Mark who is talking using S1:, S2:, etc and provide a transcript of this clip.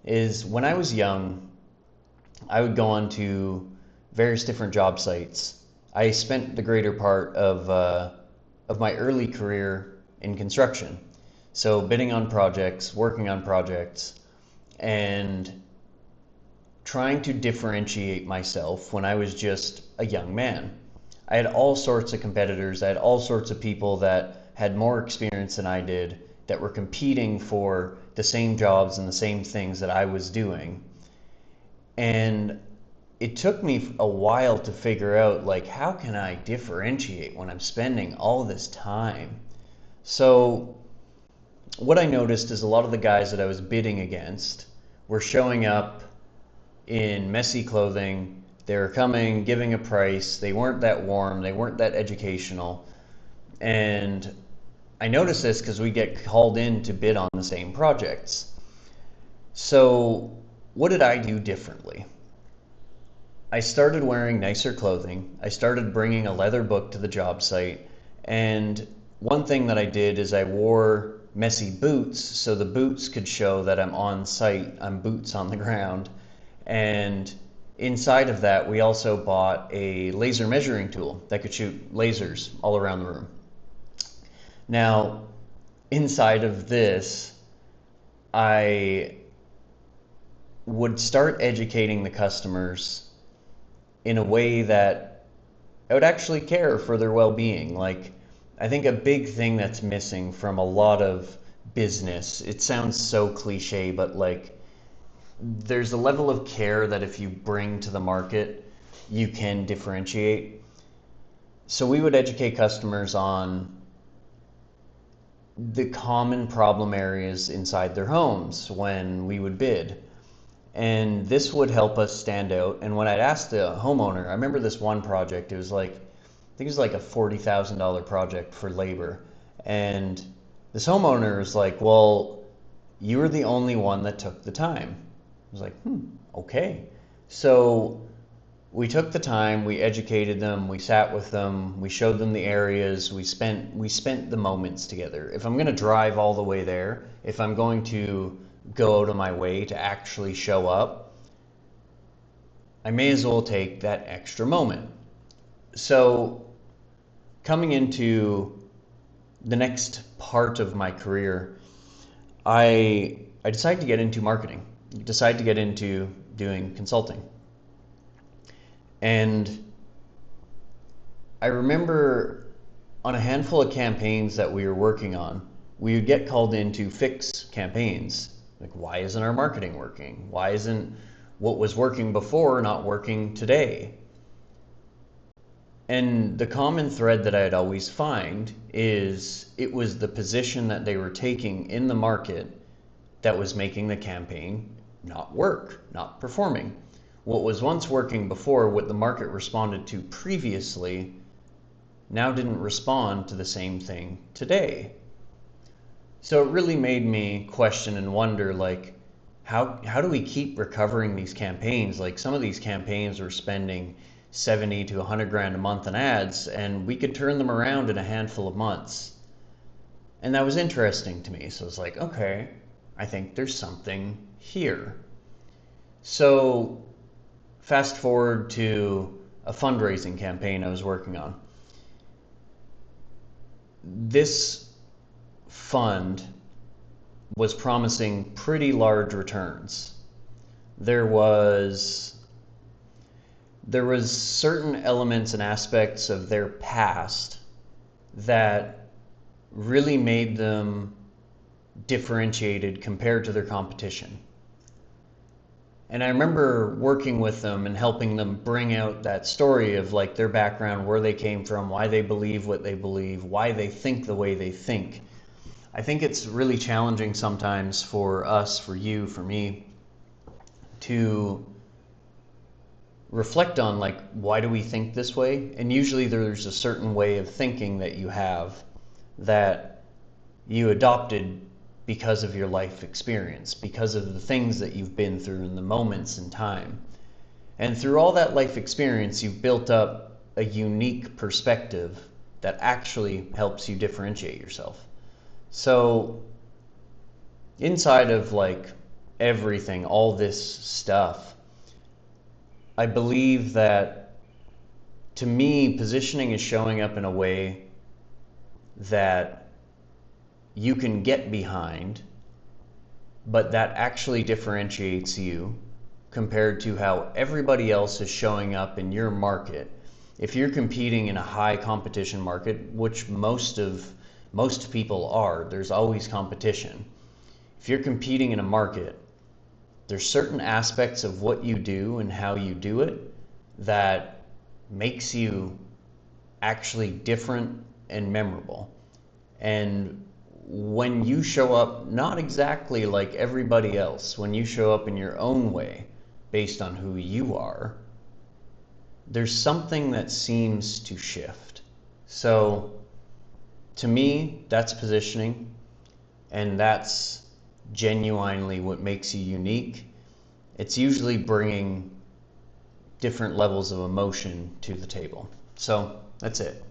S1: is when I was young, I would go on to various different job sites. I spent the greater part of my early career in construction. So bidding on projects, working on projects, and trying to differentiate myself when I was just a young man. I had all sorts of competitors. I had all sorts of people that had more experience than I did that were competing for the same jobs and the same things that I was doing. And it took me a while to figure out, like, how can I differentiate when I'm spending all this time? So what I noticed is a lot of the guys that I was bidding against were showing up in messy clothing. They were coming, giving a price. They weren't that warm. They weren't that educational. And I noticed this because we get called in to bid on the same projects. So what did I do differently? I started wearing nicer clothing. I started bringing a leather book to the job site. And one thing that I did is I wore messy boots so the boots could show that I'm on site, I'm boots on the ground. And inside of that, we also bought a laser measuring tool that could shoot lasers all around the room. Now, inside of this, I would start educating the customers in a way that I would actually care for their well-being. Like, I think a big thing that's missing from a lot of business, it sounds so cliche, but like, there's a level of care that if you bring to the market, you can differentiate. So we would educate customers on the common problem areas inside their homes when we would bid. And this would help us stand out. And when I'd ask the homeowner, I remember this one project, it was like, I think it was like a $40,000 project for labor. And this homeowner was like, well, you were the only one that took the time. I was like, okay. So we took the time, we educated them, we sat with them, we showed them the areas, we spent the moments together. If I'm going to drive all the way there, if I'm going to go out of my way to actually show up, I may as well take that extra moment. So coming into the next part of my career, I decided to get into marketing, decided to get into doing consulting. And I remember on a handful of campaigns that we were working on, we would get called in to fix campaigns. Like, why isn't our marketing working? Why isn't what was working before not working today? And the common thread that I'd always find is it was the position that they were taking in the market that was making the campaign not work, not performing. What was once working before, what the market responded to previously, now didn't respond to the same thing today. So it really made me question and wonder, like, how do we keep recovering these campaigns? Like, some of these campaigns were spending 70 to 100 grand a month in ads, and we could turn them around in a handful of months. And that was interesting to me. So I was like, okay, I think there's something here. So fast forward to a fundraising campaign I was working on. This fund was promising pretty large returns. There was certain elements and aspects of their past that really made them differentiated compared to their competition. And I remember working with them and helping them bring out that story of, like, their background, where they came from, why they believe what they believe, why they think the way they think. I think it's really challenging sometimes for us, for you, for me, to reflect on, like, why do we think this way? And usually there's a certain way of thinking that you have that you adopted because of your life experience, because of the things that you've been through and the moments in time. And through all that life experience, you've built up a unique perspective that actually helps you differentiate yourself. So inside of, like, everything, all this stuff. I believe that, to me, positioning is showing up in a way that you can get behind, but that actually differentiates you compared to how everybody else is showing up in your market. If you're competing in a high competition market, which most people are, there's always competition. If you're competing in a market, there's certain aspects of what you do and how you do it that makes you actually different and memorable. And when you show up not exactly like everybody else, when you show up in your own way based on who you are, there's something that seems to shift. So to me, that's positioning, and that's genuinely what makes you unique. It's usually bringing different levels of emotion to the table. So that's it.